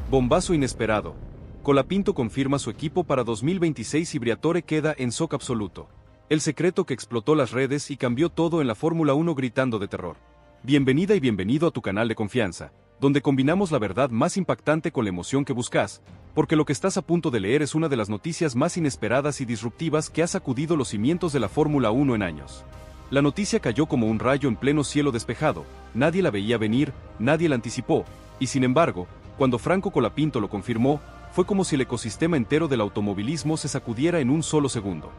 Bombazo inesperado. Colapinto confirma su equipo para 2026 y Briatore queda en shock absoluto. El secreto que explotó las redes y cambió todo en la Fórmula 1 gritando de terror. Bienvenida y bienvenido a tu canal de confianza, donde combinamos la verdad más impactante con la emoción que buscas, porque lo que estás a punto de leer es una de las noticias más inesperadas y disruptivas que ha sacudido los cimientos de la Fórmula 1 en años. La noticia cayó como un rayo en pleno cielo despejado, nadie la veía venir, nadie la anticipó, y sin embargo, cuando Franco Colapinto lo confirmó, fue como si el ecosistema entero del automovilismo se sacudiera en un solo segundo.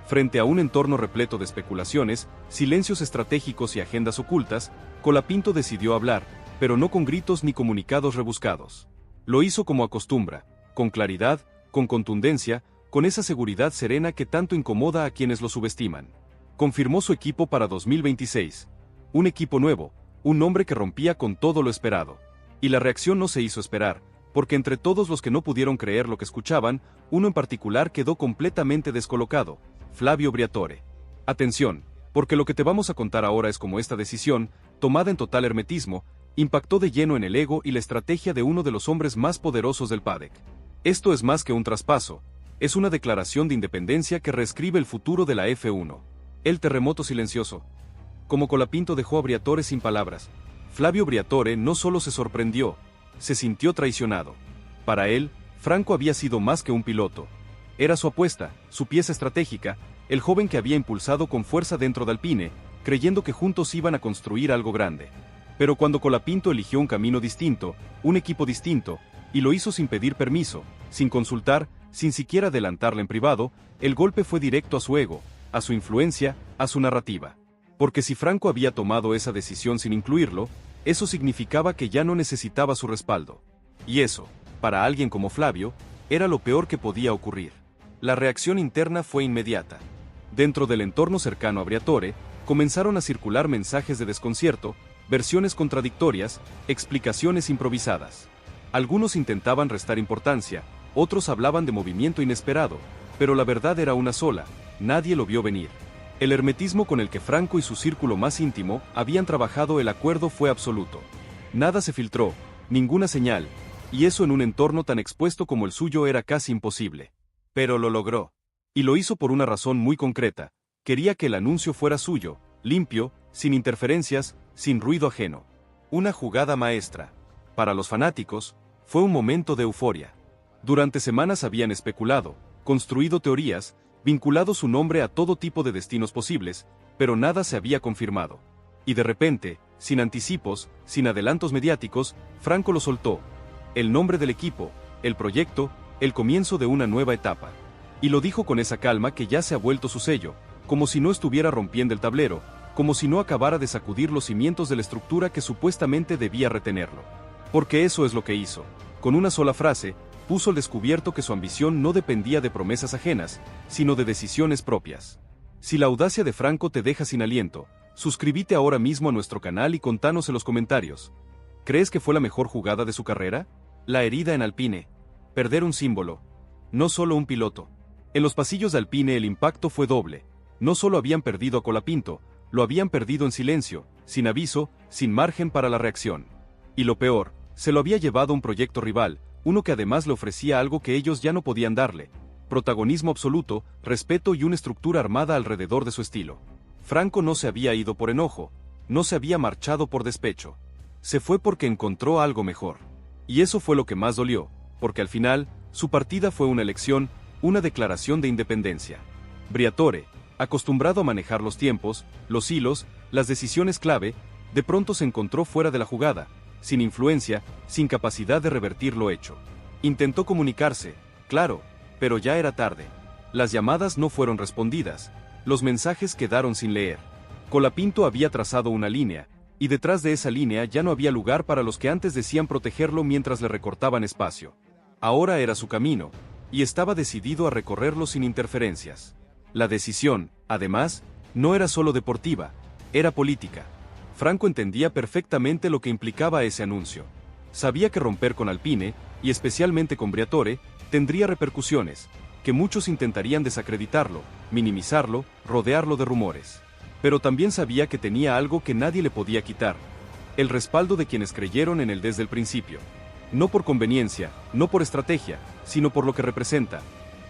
Frente a un entorno repleto de especulaciones, silencios estratégicos y agendas ocultas, Colapinto decidió hablar, pero no con gritos ni comunicados rebuscados. Lo hizo como acostumbra, con claridad, con contundencia, con esa seguridad serena que tanto incomoda a quienes lo subestiman. Confirmó su equipo para 2026. Un equipo nuevo, un nombre que rompía con todo lo esperado. Y la reacción no se hizo esperar, porque entre todos los que no pudieron creer lo que escuchaban, uno en particular quedó completamente descolocado: Flavio Briatore. Atención, porque lo que te vamos a contar ahora es cómo esta decisión, tomada en total hermetismo, impactó de lleno en el ego y la estrategia de uno de los hombres más poderosos del paddock. Esto es más que un traspaso, es una declaración de independencia que reescribe el futuro de la F1. El terremoto silencioso. Como Colapinto dejó a Briatore sin palabras, Flavio Briatore no solo se sorprendió, se sintió traicionado. Para él, Franco había sido más que un piloto. Era su apuesta, su pieza estratégica, el joven que había impulsado con fuerza dentro de Alpine, creyendo que juntos iban a construir algo grande. Pero cuando Colapinto eligió un camino distinto, un equipo distinto, y lo hizo sin pedir permiso, sin consultar, sin siquiera adelantarle en privado, el golpe fue directo a su ego, a su influencia, a su narrativa. Porque si Franco había tomado esa decisión sin incluirlo, eso significaba que ya no necesitaba su respaldo. Y eso, para alguien como Flavio, era lo peor que podía ocurrir. La reacción interna fue inmediata. Dentro del entorno cercano a Briatore, comenzaron a circular mensajes de desconcierto, versiones contradictorias, explicaciones improvisadas. Algunos intentaban restar importancia, otros hablaban de movimiento inesperado, pero la verdad era una sola: nadie lo vio venir. El hermetismo con el que Franco y su círculo más íntimo habían trabajado el acuerdo fue absoluto. Nada se filtró, ninguna señal, y eso en un entorno tan expuesto como el suyo era casi imposible. Pero lo logró. Y lo hizo por una razón muy concreta: quería que el anuncio fuera suyo, limpio, sin interferencias, sin ruido ajeno. Una jugada maestra. Para los fanáticos, fue un momento de euforia. Durante semanas habían especulado, construido teorías, vinculado su nombre a todo tipo de destinos posibles, pero nada se había confirmado. Y de repente, sin anticipos, sin adelantos mediáticos, Franco lo soltó. El nombre del equipo, el proyecto, el comienzo de una nueva etapa. Y lo dijo con esa calma que ya se ha vuelto su sello, como si no estuviera rompiendo el tablero, como si no acabara de sacudir los cimientos de la estructura que supuestamente debía retenerlo. Porque eso es lo que hizo. Con una sola frase, puso al descubierto que su ambición no dependía de promesas ajenas, sino de decisiones propias. Si la audacia de Franco te deja sin aliento, suscríbete ahora mismo a nuestro canal y contanos en los comentarios. ¿Crees que fue la mejor jugada de su carrera? La herida en Alpine. Perder un símbolo. No solo un piloto. En los pasillos de Alpine el impacto fue doble. No solo habían perdido a Colapinto, lo habían perdido en silencio, sin aviso, sin margen para la reacción. Y lo peor, se lo había llevado un proyecto rival, uno que además le ofrecía algo que ellos ya no podían darle: protagonismo absoluto, respeto y una estructura armada alrededor de su estilo. Franco no se había ido por enojo, no se había marchado por despecho. Se fue porque encontró algo mejor. Y eso fue lo que más dolió, porque al final, su partida fue una elección, una declaración de independencia. Briatore, acostumbrado a manejar los tiempos, los hilos, las decisiones clave, de pronto se encontró fuera de la jugada, sin influencia, sin capacidad de revertir lo hecho. Intentó comunicarse, claro, pero ya era tarde. Las llamadas no fueron respondidas, los mensajes quedaron sin leer. Colapinto había trazado una línea, y detrás de esa línea ya no había lugar para los que antes decían protegerlo mientras le recortaban espacio. Ahora era su camino, y estaba decidido a recorrerlo sin interferencias. La decisión, además, no era solo deportiva, era política. Franco entendía perfectamente lo que implicaba ese anuncio. Sabía que romper con Alpine, y especialmente con Briatore, tendría repercusiones, que muchos intentarían desacreditarlo, minimizarlo, rodearlo de rumores. Pero también sabía que tenía algo que nadie le podía quitar: el respaldo de quienes creyeron en él desde el principio. No por conveniencia, no por estrategia, sino por lo que representa.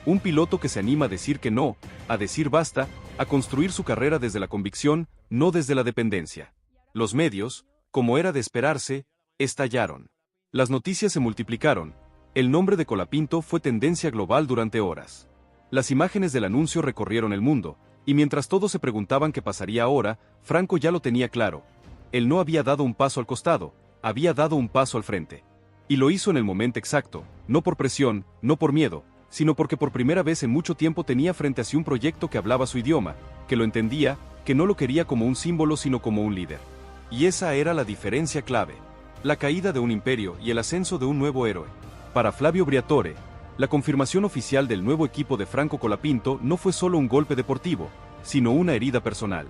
Un piloto que se anima a decir que no, a decir basta, a construir su carrera desde la convicción, no desde la dependencia. Los medios, como era de esperarse, estallaron. Las noticias se multiplicaron. El nombre de Colapinto fue tendencia global durante horas. Las imágenes del anuncio recorrieron el mundo, y mientras todos se preguntaban qué pasaría ahora, Franco ya lo tenía claro. Él no había dado un paso al costado, había dado un paso al frente. Y lo hizo en el momento exacto, no por presión, no por miedo, sino porque por primera vez en mucho tiempo tenía frente a sí un proyecto que hablaba su idioma, que lo entendía, que no lo quería como un símbolo sino como un líder. Y esa era la diferencia clave. La caída de un imperio y el ascenso de un nuevo héroe. Para Flavio Briatore, la confirmación oficial del nuevo equipo de Franco Colapinto no fue solo un golpe deportivo, sino una herida personal.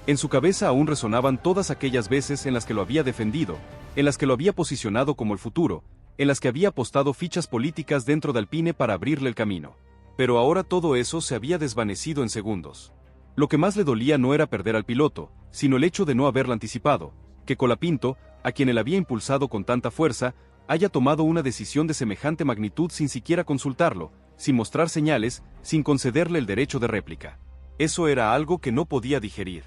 En su cabeza aún resonaban todas aquellas veces en las que lo había defendido, en las que lo había posicionado como el futuro, en las que había apostado fichas políticas dentro de Alpine para abrirle el camino. Pero ahora todo eso se había desvanecido en segundos. Lo que más le dolía no era perder al piloto, sino el hecho de no haberlo anticipado, que Colapinto, a quien él había impulsado con tanta fuerza, haya tomado una decisión de semejante magnitud sin siquiera consultarlo, sin mostrar señales, sin concederle el derecho de réplica. Eso era algo que no podía digerir.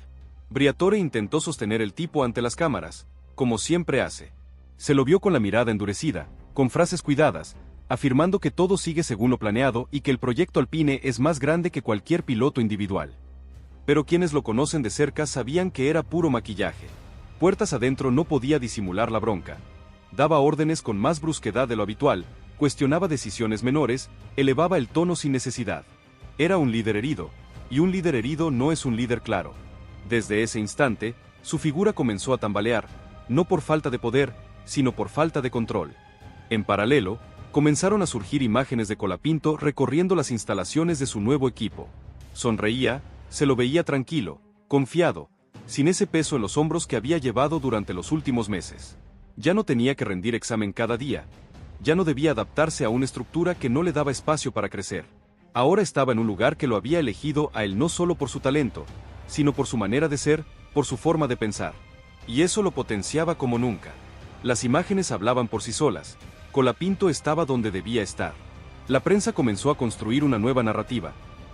Briatore intentó sostener el tipo ante las cámaras, como siempre hace. Se lo vio con la mirada endurecida, con frases cuidadas, afirmando que todo sigue según lo planeado y que el proyecto Alpine es más grande que cualquier piloto individual. Pero quienes lo conocen de cerca sabían que era puro maquillaje. Puertas adentro no podía disimular la bronca. Daba órdenes con más brusquedad de lo habitual, cuestionaba decisiones menores, elevaba el tono sin necesidad. Era un líder herido, y un líder herido no es un líder claro. Desde ese instante, su figura comenzó a tambalear, no por falta de poder, sino por falta de control. En paralelo, comenzaron a surgir imágenes de Colapinto recorriendo las instalaciones de su nuevo equipo. Sonreía, se lo veía tranquilo, confiado, sin ese peso en los hombros que había llevado durante los últimos meses. Ya no tenía que rendir examen cada día, ya no debía adaptarse a una estructura que no le daba espacio para crecer. Ahora estaba en un lugar que lo había elegido a él no solo por su talento, sino por su manera de ser, por su forma de pensar. Y eso lo potenciaba como nunca. Las imágenes hablaban por sí solas. Colapinto estaba donde debía estar. La prensa comenzó a construir una nueva narrativa.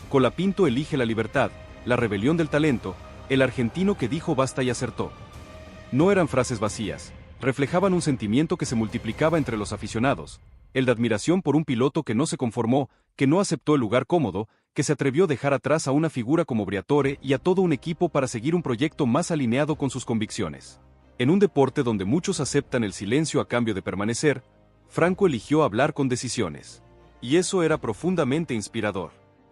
Colapinto elige la libertad, la rebelión del talento, el argentino que dijo basta y acertó. No eran frases vacías, reflejaban un sentimiento que se multiplicaba entre los aficionados, el de admiración por un piloto que no se conformó, que no aceptó el lugar cómodo, que se atrevió a dejar atrás a una figura como Briatore y a todo un equipo para seguir un proyecto más alineado con sus convicciones. En un deporte donde muchos aceptan el silencio a cambio de permanecer, Franco eligió hablar con decisiones. Y eso era profundamente inspirador.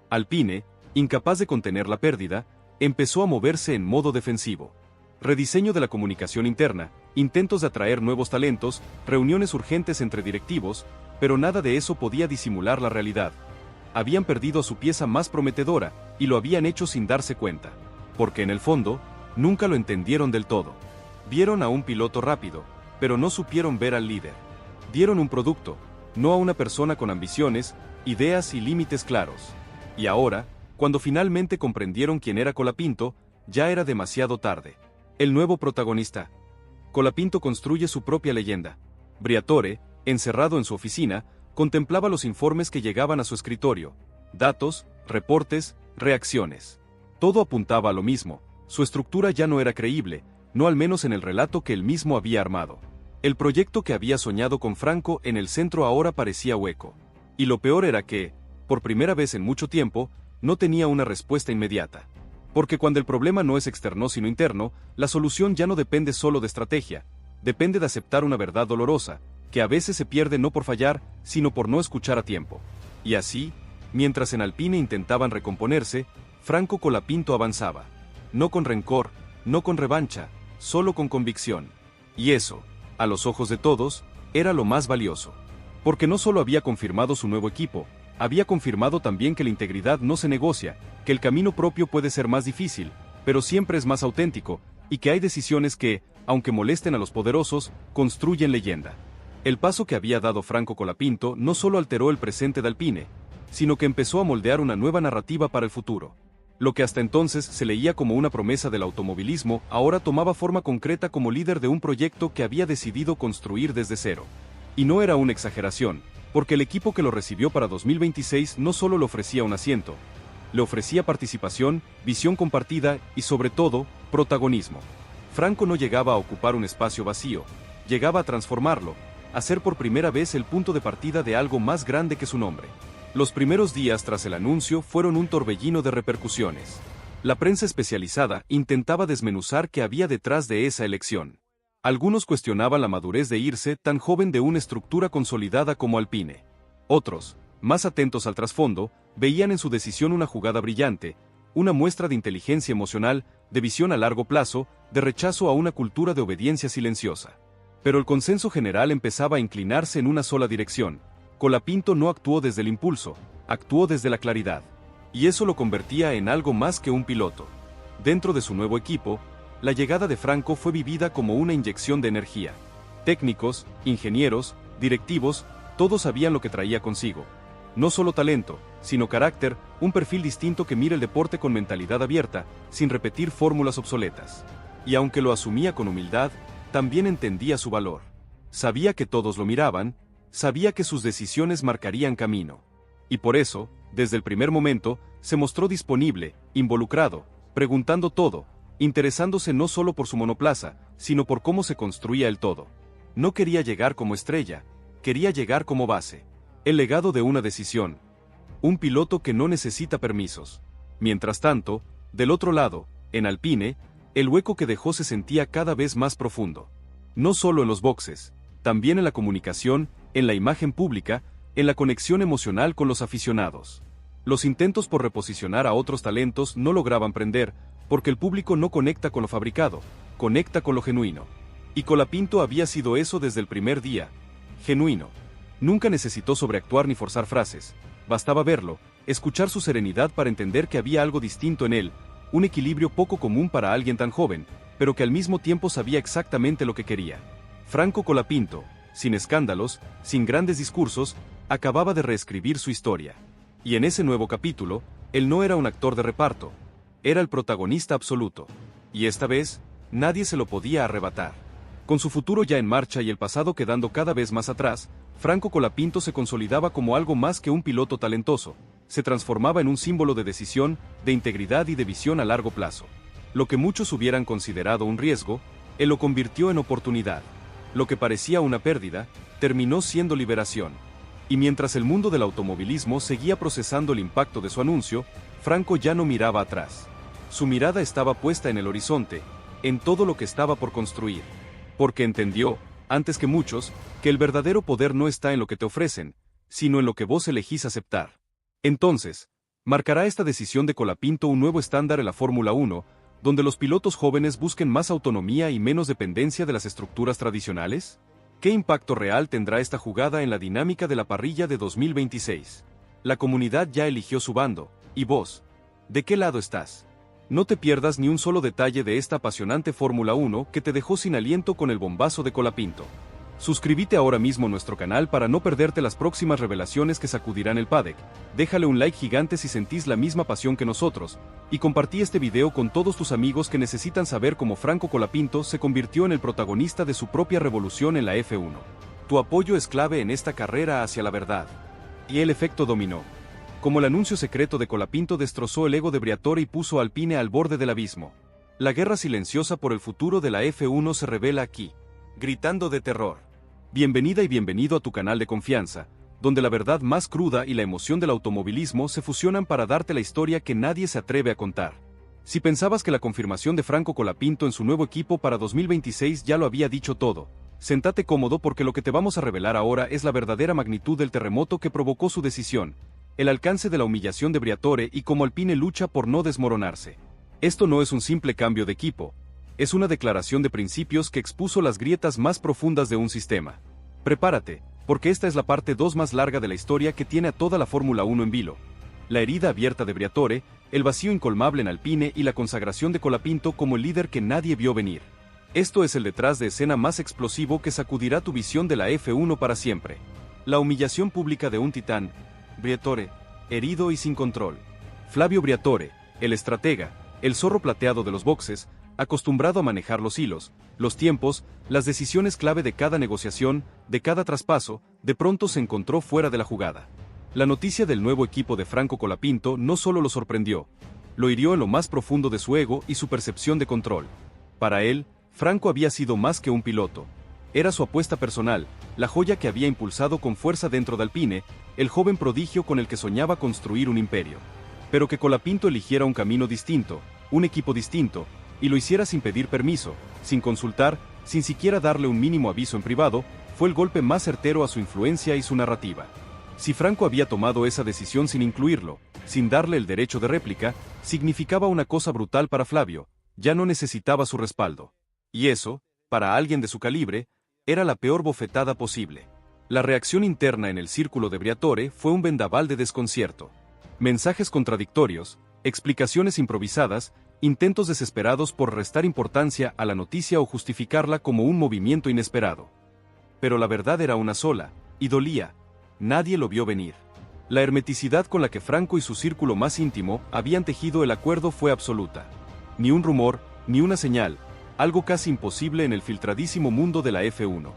Alpine, incapaz de contener la pérdida, empezó a moverse en modo defensivo. Rediseño de la comunicación interna, intentos de atraer nuevos talentos, reuniones urgentes entre directivos, pero nada de eso podía disimular la realidad. Habían perdido a su pieza más prometedora, y lo habían hecho sin darse cuenta. Porque en el fondo, nunca lo entendieron del todo. Vieron a un piloto rápido, pero no supieron ver al líder. Dieron un producto, no a una persona con ambiciones, ideas y límites claros. Y ahora, cuando finalmente comprendieron quién era Colapinto, ya era demasiado tarde. El nuevo protagonista. Colapinto construye su propia leyenda. Briatore, encerrado en su oficina, contemplaba los informes que llegaban a su escritorio. Datos, reportes, reacciones. Todo apuntaba a lo mismo. Su estructura ya no era creíble, no al menos en el relato que él mismo había armado. El proyecto que había soñado con Franco en el centro ahora parecía hueco. Y lo peor era que, por primera vez en mucho tiempo, no tenía una respuesta inmediata. Porque cuando el problema no es externo sino interno, la solución ya no depende solo de estrategia, depende de aceptar una verdad dolorosa, que a veces se pierde no por fallar, sino por no escuchar a tiempo. Y así, mientras en Alpine intentaban recomponerse, Franco Colapinto avanzaba. No con rencor, no con revancha, solo con convicción. Y eso, a los ojos de todos, era lo más valioso. Porque no solo había confirmado su nuevo equipo, había confirmado también que la integridad no se negocia, que el camino propio puede ser más difícil, pero siempre es más auténtico, y que hay decisiones que, aunque molesten a los poderosos, construyen leyenda. El paso que había dado Franco Colapinto no solo alteró el presente de Alpine, sino que empezó a moldear una nueva narrativa para el futuro. Lo que hasta entonces se leía como una promesa del automovilismo, ahora tomaba forma concreta como líder de un proyecto que había decidido construir desde cero. Y no era una exageración, porque el equipo que lo recibió para 2026 no solo le ofrecía un asiento, le ofrecía participación, visión compartida y sobre todo, protagonismo. Franco no llegaba a ocupar un espacio vacío, llegaba a transformarlo, a ser por primera vez el punto de partida de algo más grande que su nombre. Los primeros días tras el anuncio fueron un torbellino de repercusiones. La prensa especializada intentaba desmenuzar qué había detrás de esa elección. Algunos cuestionaban la madurez de irse tan joven de una estructura consolidada como Alpine. Otros, más atentos al trasfondo, veían en su decisión una jugada brillante, una muestra de inteligencia emocional, de visión a largo plazo, de rechazo a una cultura de obediencia silenciosa. Pero el consenso general empezaba a inclinarse en una sola dirección. Colapinto no actuó desde el impulso, actuó desde la claridad. Y eso lo convertía en algo más que un piloto. Dentro de su nuevo equipo, la llegada de Franco fue vivida como una inyección de energía. Técnicos, ingenieros, directivos, todos sabían lo que traía consigo. No solo talento, sino carácter, un perfil distinto que mira el deporte con mentalidad abierta, sin repetir fórmulas obsoletas. Y aunque lo asumía con humildad, también entendía su valor. Sabía que todos lo miraban, sabía que sus decisiones marcarían camino. Y por eso, desde el primer momento, se mostró disponible, involucrado, preguntando todo, interesándose no solo por su monoplaza, sino por cómo se construía el todo. No quería llegar como estrella, quería llegar como base. El legado de una decisión. Un piloto que no necesita permisos. Mientras tanto, del otro lado, en Alpine, el hueco que dejó se sentía cada vez más profundo. No solo en los boxes, también en la comunicación, en la imagen pública, en la conexión emocional con los aficionados. Los intentos por reposicionar a otros talentos no lograban prender, porque el público no conecta con lo fabricado, conecta con lo genuino. Y Colapinto había sido eso desde el primer día. Genuino. Nunca necesitó sobreactuar ni forzar frases. Bastaba verlo, escuchar su serenidad para entender que había algo distinto en él, un equilibrio poco común para alguien tan joven, pero que al mismo tiempo sabía exactamente lo que quería. Franco Colapinto, sin escándalos, sin grandes discursos, acababa de reescribir su historia. Y en ese nuevo capítulo, él no era un actor de reparto, era el protagonista absoluto. Y esta vez, nadie se lo podía arrebatar. Con su futuro ya en marcha y el pasado quedando cada vez más atrás, Franco Colapinto se consolidaba como algo más que un piloto talentoso, se transformaba en un símbolo de decisión, de integridad y de visión a largo plazo. Lo que muchos hubieran considerado un riesgo, él lo convirtió en oportunidad. Lo que parecía una pérdida, terminó siendo liberación. Y mientras el mundo del automovilismo seguía procesando el impacto de su anuncio, Franco ya no miraba atrás. Su mirada estaba puesta en el horizonte, en todo lo que estaba por construir. Porque entendió, antes que muchos, que el verdadero poder no está en lo que te ofrecen, sino en lo que vos elegís aceptar. Entonces, ¿marcará esta decisión de Colapinto un nuevo estándar en la Fórmula 1, donde los pilotos jóvenes busquen más autonomía y menos dependencia de las estructuras tradicionales? ¿Qué impacto real tendrá esta jugada en la dinámica de la parrilla de 2026? La comunidad ya eligió su bando, y vos, ¿de qué lado estás? No te pierdas ni un solo detalle de esta apasionante Fórmula 1 que te dejó sin aliento con el bombazo de Colapinto. Suscríbete ahora mismo a nuestro canal para no perderte las próximas revelaciones que sacudirán el paddock, déjale un like gigante si sentís la misma pasión que nosotros, y compartí este video con todos tus amigos que necesitan saber cómo Franco Colapinto se convirtió en el protagonista de su propia revolución en la F1. Tu apoyo es clave en esta carrera hacia la verdad. Y el efecto dominó. Como el anuncio secreto de Colapinto destrozó el ego de Briatore y puso a Alpine al borde del abismo. La guerra silenciosa por el futuro de la F1 se revela aquí, gritando de terror. Bienvenida y bienvenido a tu canal de confianza, donde la verdad más cruda y la emoción del automovilismo se fusionan para darte la historia que nadie se atreve a contar. Si pensabas que la confirmación de Franco Colapinto en su nuevo equipo para 2026 ya lo había dicho todo, séntate cómodo porque lo que te vamos a revelar ahora es la verdadera magnitud del terremoto que provocó su decisión, el alcance de la humillación de Briatore y cómo Alpine lucha por no desmoronarse. Esto no es un simple cambio de equipo. Es una declaración de principios que expuso las grietas más profundas de un sistema. Prepárate, porque esta es la parte 2 más larga de la historia que tiene a toda la Fórmula 1 en vilo. La herida abierta de Briatore, el vacío incolmable en Alpine y la consagración de Colapinto como el líder que nadie vio venir. Esto es el detrás de escena más explosivo que sacudirá tu visión de la F1 para siempre. La humillación pública de un titán, Briatore, herido y sin control. Flavio Briatore, el estratega, el zorro plateado de los boxes, Acostumbrado a manejar los hilos, los tiempos, las decisiones clave de cada negociación, de cada traspaso, de pronto se encontró fuera de la jugada. La noticia del nuevo equipo de Franco Colapinto no solo lo sorprendió, lo hirió en lo más profundo de su ego y su percepción de control. Para él, Franco había sido más que un piloto. Era su apuesta personal, la joya que había impulsado con fuerza dentro de Alpine, el joven prodigio con el que soñaba construir un imperio. Pero que Colapinto eligiera un camino distinto, un equipo distinto, y lo hiciera sin pedir permiso, sin consultar, sin siquiera darle un mínimo aviso en privado, fue el golpe más certero a su influencia y su narrativa. Si Franco había tomado esa decisión sin incluirlo, sin darle el derecho de réplica, significaba una cosa brutal para Flavio: ya no necesitaba su respaldo. Y eso, para alguien de su calibre, era la peor bofetada posible. La reacción interna en el círculo de Briatore fue un vendaval de desconcierto. Mensajes contradictorios, explicaciones improvisadas, intentos desesperados por restar importancia a la noticia o justificarla como un movimiento inesperado. Pero la verdad era una sola, y dolía. Nadie lo vio venir. La hermeticidad con la que Franco y su círculo más íntimo habían tejido el acuerdo fue absoluta. Ni un rumor, ni una señal, algo casi imposible en el filtradísimo mundo de la F1.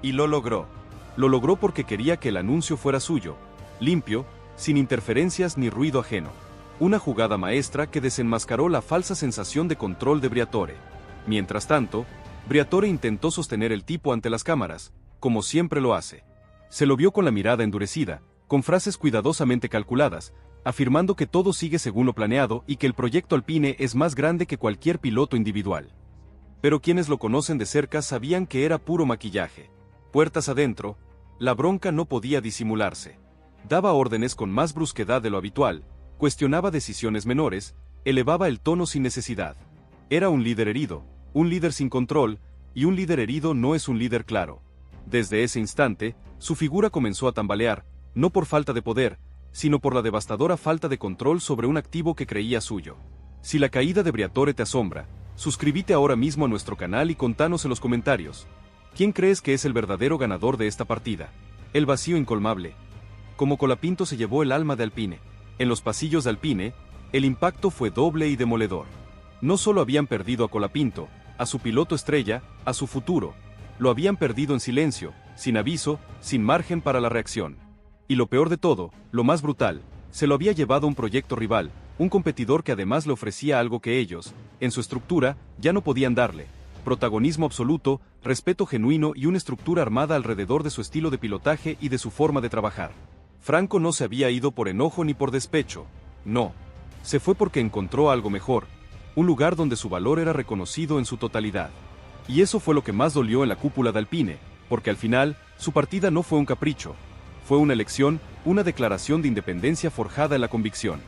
Y lo logró. Lo logró porque quería que el anuncio fuera suyo, limpio, sin interferencias ni ruido ajeno. Una jugada maestra que desenmascaró la falsa sensación de control de Briatore. Mientras tanto, Briatore intentó sostener el tipo ante las cámaras, como siempre lo hace. Se lo vio con la mirada endurecida, con frases cuidadosamente calculadas, afirmando que todo sigue según lo planeado y que el proyecto Alpine es más grande que cualquier piloto individual. Pero quienes lo conocen de cerca sabían que era puro maquillaje. Puertas adentro, la bronca no podía disimularse. Daba órdenes con más brusquedad de lo habitual, cuestionaba decisiones menores, elevaba el tono sin necesidad. Era un líder herido, un líder sin control, y un líder herido no es un líder claro. Desde ese instante, su figura comenzó a tambalear, no por falta de poder, sino por la devastadora falta de control sobre un activo que creía suyo. Si la caída de Briatore te asombra, suscríbete ahora mismo a nuestro canal y contanos en los comentarios. ¿Quién crees que es el verdadero ganador de esta partida? El vacío incolmable. Como Colapinto se llevó el alma de Alpine. En los pasillos de Alpine, el impacto fue doble y demoledor. No solo habían perdido a Colapinto, a su piloto estrella, a su futuro. Lo habían perdido en silencio, sin aviso, sin margen para la reacción. Y lo peor de todo, lo más brutal, se lo había llevado un proyecto rival, un competidor que además le ofrecía algo que ellos, en su estructura, ya no podían darle: protagonismo absoluto, respeto genuino y una estructura armada alrededor de su estilo de pilotaje y de su forma de trabajar. Franco no se había ido por enojo ni por despecho, no. Se fue porque encontró algo mejor, un lugar donde su valor era reconocido en su totalidad. Y eso fue lo que más dolió en la cúpula de Alpine, porque al final, su partida no fue un capricho. Fue una elección, una declaración de independencia forjada en la convicción.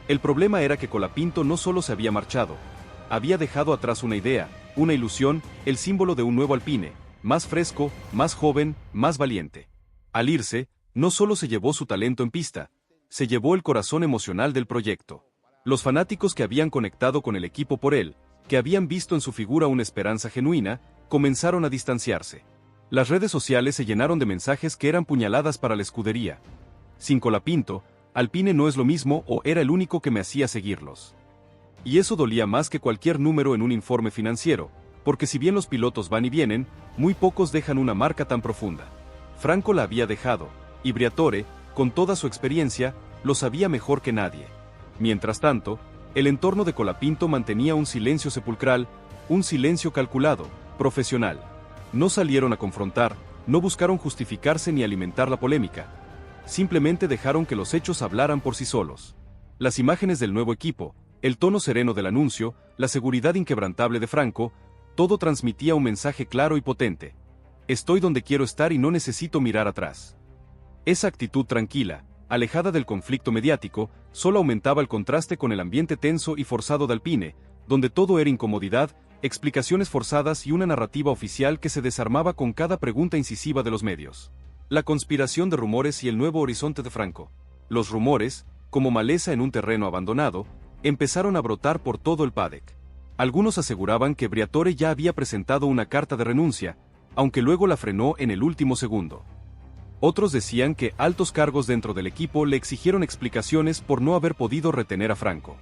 El problema era que Colapinto no solo se había marchado, había dejado atrás una idea, una ilusión, el símbolo de un nuevo Alpine, más fresco, más joven, más valiente. Al irse, no solo se llevó su talento en pista, se llevó el corazón emocional del proyecto. Los fanáticos que habían conectado con el equipo por él, que habían visto en su figura una esperanza genuina, comenzaron a distanciarse. Las redes sociales se llenaron de mensajes que eran puñaladas para la escudería. Sin Colapinto, Alpine no es lo mismo, o era el único que me hacía seguirlos. Y eso dolía más que cualquier número en un informe financiero, porque si bien los pilotos van y vienen, muy pocos dejan una marca tan profunda. Franco la había dejado, y Briatore, con toda su experiencia, lo sabía mejor que nadie. Mientras tanto, el entorno de Colapinto mantenía un silencio sepulcral, un silencio calculado, profesional. No salieron a confrontar, no buscaron justificarse ni alimentar la polémica. Simplemente dejaron que los hechos hablaran por sí solos. Las imágenes del nuevo equipo, el tono sereno del anuncio, la seguridad inquebrantable de Franco, todo transmitía un mensaje claro y potente. Estoy donde quiero estar y no necesito mirar atrás. Esa actitud tranquila, alejada del conflicto mediático, solo aumentaba el contraste con el ambiente tenso y forzado de Alpine, donde todo era incomodidad, explicaciones forzadas y una narrativa oficial que se desarmaba con cada pregunta incisiva de los medios. La conspiración de rumores y el nuevo horizonte de Franco. Los rumores, como maleza en un terreno abandonado, empezaron a brotar por todo el paddock. Algunos aseguraban que Briatore ya había presentado una carta de renuncia, aunque luego la frenó en el último segundo. Otros decían que altos cargos dentro del equipo le exigieron explicaciones por no haber podido retener a Franco.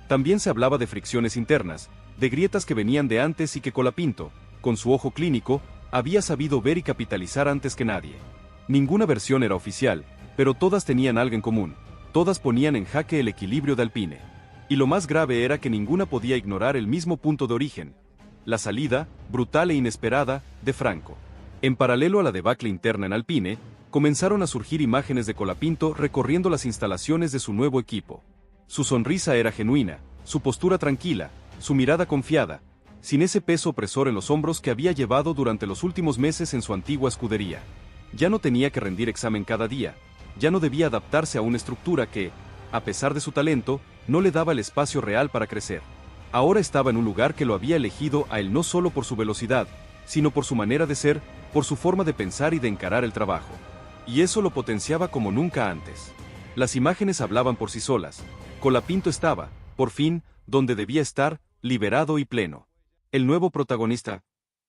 También se hablaba de fricciones internas, de grietas que venían de antes y que Colapinto, con su ojo clínico, había sabido ver y capitalizar antes que nadie. Ninguna versión era oficial, pero todas tenían algo en común, todas ponían en jaque el equilibrio de Alpine. Y lo más grave era que ninguna podía ignorar el mismo punto de origen, la salida, brutal e inesperada, de Franco. En paralelo a la debacle interna en Alpine, comenzaron a surgir imágenes de Colapinto recorriendo las instalaciones de su nuevo equipo. Su sonrisa era genuina, su postura tranquila, su mirada confiada, sin ese peso opresor en los hombros que había llevado durante los últimos meses en su antigua escudería. Ya no tenía que rendir examen cada día, ya no debía adaptarse a una estructura que, a pesar de su talento, no le daba el espacio real para crecer. Ahora estaba en un lugar que lo había elegido a él no solo por su velocidad, sino por su manera de ser, por su forma de pensar y de encarar el trabajo. Y eso lo potenciaba como nunca antes. Las imágenes hablaban por sí solas. Colapinto estaba, por fin, donde debía estar, liberado y pleno. El nuevo protagonista.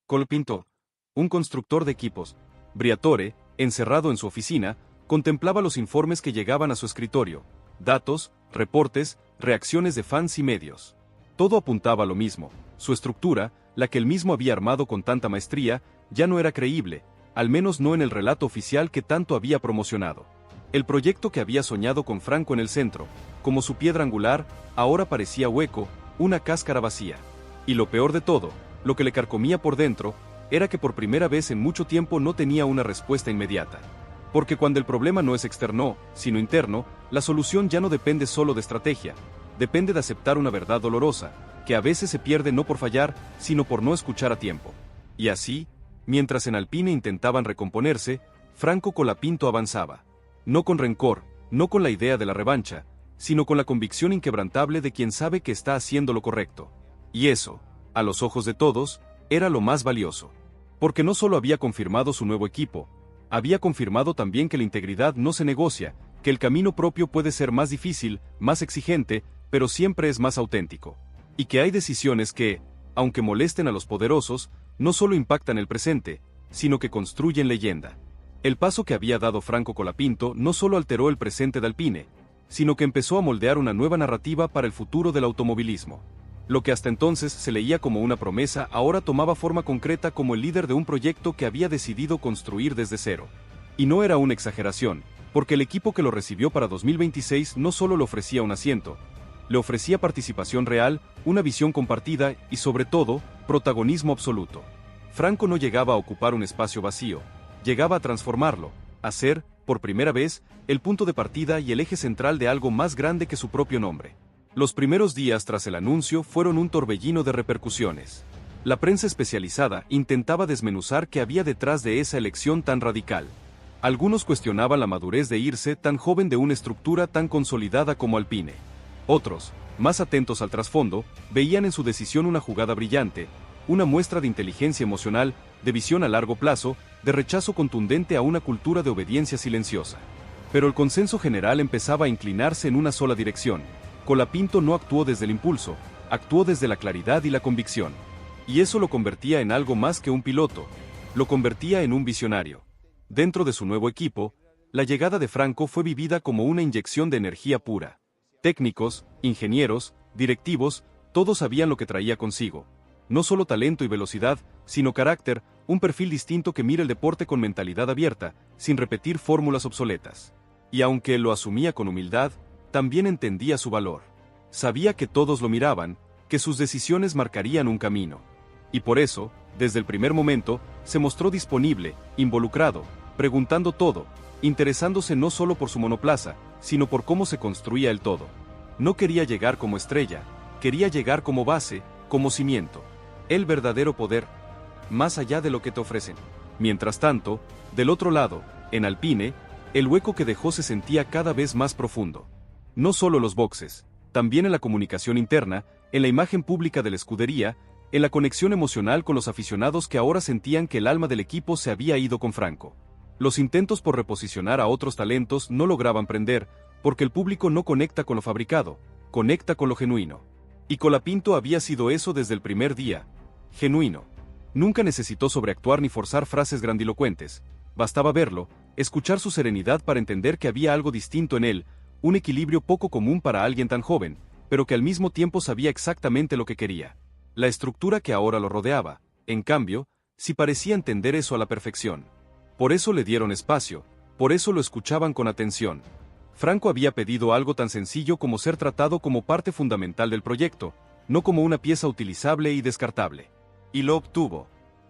Colapinto, un constructor de equipos. Briatore, encerrado en su oficina, contemplaba los informes que llegaban a su escritorio. Datos, reportes, reacciones de fans y medios. Todo apuntaba a lo mismo. Su estructura, la que él mismo había armado con tanta maestría, ya no era creíble, al menos no en el relato oficial que tanto había promocionado. El proyecto que había soñado con Franco en el centro, como su piedra angular, ahora parecía hueco, una cáscara vacía. Y lo peor de todo, lo que le carcomía por dentro, era que por primera vez en mucho tiempo no tenía una respuesta inmediata. Porque cuando el problema no es externo, sino interno, la solución ya no depende solo de estrategia, depende de aceptar una verdad dolorosa, que a veces se pierde no por fallar, sino por no escuchar a tiempo. Y así, mientras en Alpine intentaban recomponerse, Franco Colapinto avanzaba. No con rencor, no con la idea de la revancha, sino con la convicción inquebrantable de quien sabe que está haciendo lo correcto. Y eso, a los ojos de todos, era lo más valioso. Porque no solo había confirmado su nuevo equipo, había confirmado también que la integridad no se negocia, que el camino propio puede ser más difícil, más exigente, pero siempre es más auténtico. Y que hay decisiones que, aunque molesten a los poderosos, no solo impactan el presente, sino que construyen leyenda. El paso que había dado Franco Colapinto no solo alteró el presente de Alpine, sino que empezó a moldear una nueva narrativa para el futuro del automovilismo. Lo que hasta entonces se leía como una promesa ahora tomaba forma concreta como el líder de un proyecto que había decidido construir desde cero. Y no era una exageración, porque el equipo que lo recibió para 2026 no solo le ofrecía un asiento, le ofrecía participación real, una visión compartida y sobre todo, protagonismo absoluto. Franco no llegaba a ocupar un espacio vacío, llegaba a transformarlo, a ser, por primera vez, el punto de partida y el eje central de algo más grande que su propio nombre. Los primeros días tras el anuncio fueron un torbellino de repercusiones. La prensa especializada intentaba desmenuzar qué había detrás de esa elección tan radical. Algunos cuestionaban la madurez de irse tan joven de una estructura tan consolidada como Alpine. Otros, más atentos al trasfondo, veían en su decisión una jugada brillante, una muestra de inteligencia emocional, de visión a largo plazo, de rechazo contundente a una cultura de obediencia silenciosa. Pero el consenso general empezaba a inclinarse en una sola dirección. Colapinto no actuó desde el impulso, actuó desde la claridad y la convicción. Y eso lo convertía en algo más que un piloto, lo convertía en un visionario. Dentro de su nuevo equipo, la llegada de Franco fue vivida como una inyección de energía pura. Técnicos, ingenieros, directivos, todos sabían lo que traía consigo. No solo talento y velocidad, sino carácter, un perfil distinto que mira el deporte con mentalidad abierta, sin repetir fórmulas obsoletas. Y aunque lo asumía con humildad, también entendía su valor. Sabía que todos lo miraban, que sus decisiones marcarían un camino. Y por eso, desde el primer momento, se mostró disponible, involucrado, preguntando todo, interesándose no solo por su monoplaza, sino por cómo se construía el todo. No quería llegar como estrella, quería llegar como base, como cimiento. El verdadero poder, más allá de lo que te ofrecen. Mientras tanto, del otro lado, en Alpine, el hueco que dejó se sentía cada vez más profundo. No solo en los boxes, también en la comunicación interna, en la imagen pública de la escudería, en la conexión emocional con los aficionados que ahora sentían que el alma del equipo se había ido con Franco. Los intentos por reposicionar a otros talentos no lograban prender, porque el público no conecta con lo fabricado, conecta con lo genuino. Y Colapinto había sido eso desde el primer día. Genuino. Nunca necesitó sobreactuar ni forzar frases grandilocuentes. Bastaba verlo, escuchar su serenidad para entender que había algo distinto en él, un equilibrio poco común para alguien tan joven, pero que al mismo tiempo sabía exactamente lo que quería. La estructura que ahora lo rodeaba, en cambio, sí parecía entender eso a la perfección. Por eso le dieron espacio, por eso lo escuchaban con atención. Franco había pedido algo tan sencillo como ser tratado como parte fundamental del proyecto, no como una pieza utilizable y descartable. Y lo obtuvo.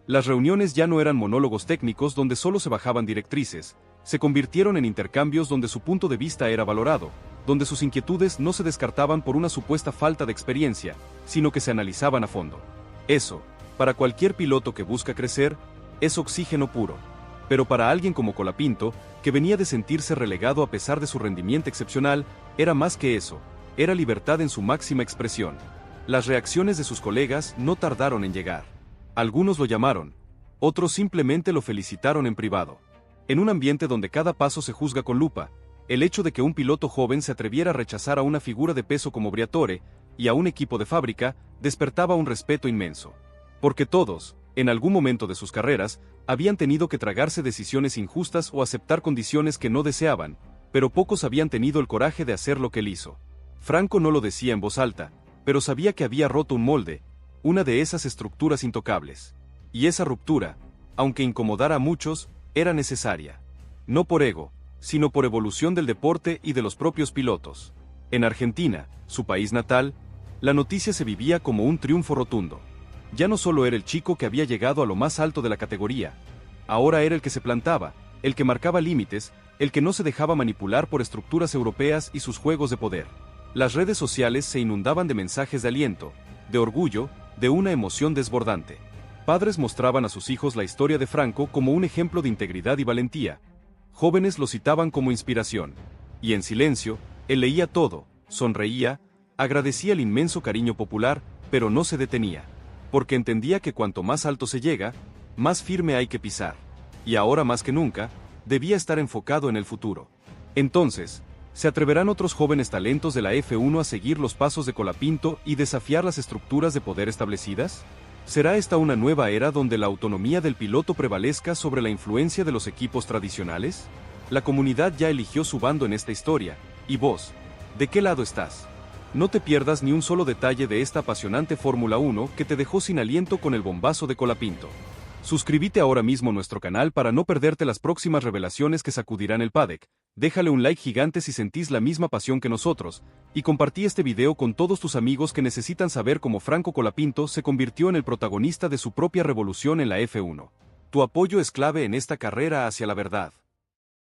Las reuniones ya no eran monólogos técnicos donde solo se bajaban directrices, se convirtieron en intercambios donde su punto de vista era valorado, donde sus inquietudes no se descartaban por una supuesta falta de experiencia, sino que se analizaban a fondo. Eso, para cualquier piloto que busca crecer, es oxígeno puro. Pero para alguien como Colapinto, que venía de sentirse relegado a pesar de su rendimiento excepcional, era más que eso, era libertad en su máxima expresión. Las reacciones de sus colegas no tardaron en llegar. Algunos lo llamaron, otros simplemente lo felicitaron en privado. En un ambiente donde cada paso se juzga con lupa, el hecho de que un piloto joven se atreviera a rechazar a una figura de peso como Briatore y a un equipo de fábrica, despertaba un respeto inmenso. Porque todos, en algún momento de sus carreras, habían tenido que tragarse decisiones injustas o aceptar condiciones que no deseaban, pero pocos habían tenido el coraje de hacer lo que él hizo. Franco no lo decía en voz alta, pero sabía que había roto un molde, una de esas estructuras intocables. Y esa ruptura, aunque incomodara a muchos, era necesaria. No por ego, sino por evolución del deporte y de los propios pilotos. En Argentina, su país natal, la noticia se vivía como un triunfo rotundo. Ya no solo era el chico que había llegado a lo más alto de la categoría, ahora era el que se plantaba, el que marcaba límites, el que no se dejaba manipular por estructuras europeas y sus juegos de poder. Las redes sociales se inundaban de mensajes de aliento, de orgullo, de una emoción desbordante. Padres mostraban a sus hijos la historia de Franco como un ejemplo de integridad y valentía. Jóvenes lo citaban como inspiración. Y en silencio, él leía todo, sonreía, agradecía el inmenso cariño popular, pero no se detenía. Porque entendía que cuanto más alto se llega, más firme hay que pisar. Y ahora más que nunca, debía estar enfocado en el futuro. Entonces, ¿se atreverán otros jóvenes talentos de la F1 a seguir los pasos de Colapinto y desafiar las estructuras de poder establecidas? ¿Será esta una nueva era donde la autonomía del piloto prevalezca sobre la influencia de los equipos tradicionales? La comunidad ya eligió su bando en esta historia, y vos, ¿de qué lado estás? No te pierdas ni un solo detalle de esta apasionante Fórmula 1 que te dejó sin aliento con el bombazo de Colapinto. Suscríbete ahora mismo a nuestro canal para no perderte las próximas revelaciones que sacudirán el paddock. Déjale un like gigante si sentís la misma pasión que nosotros, y compartí este video con todos tus amigos que necesitan saber cómo Franco Colapinto se convirtió en el protagonista de su propia revolución en la F1. Tu apoyo es clave en esta carrera hacia la verdad.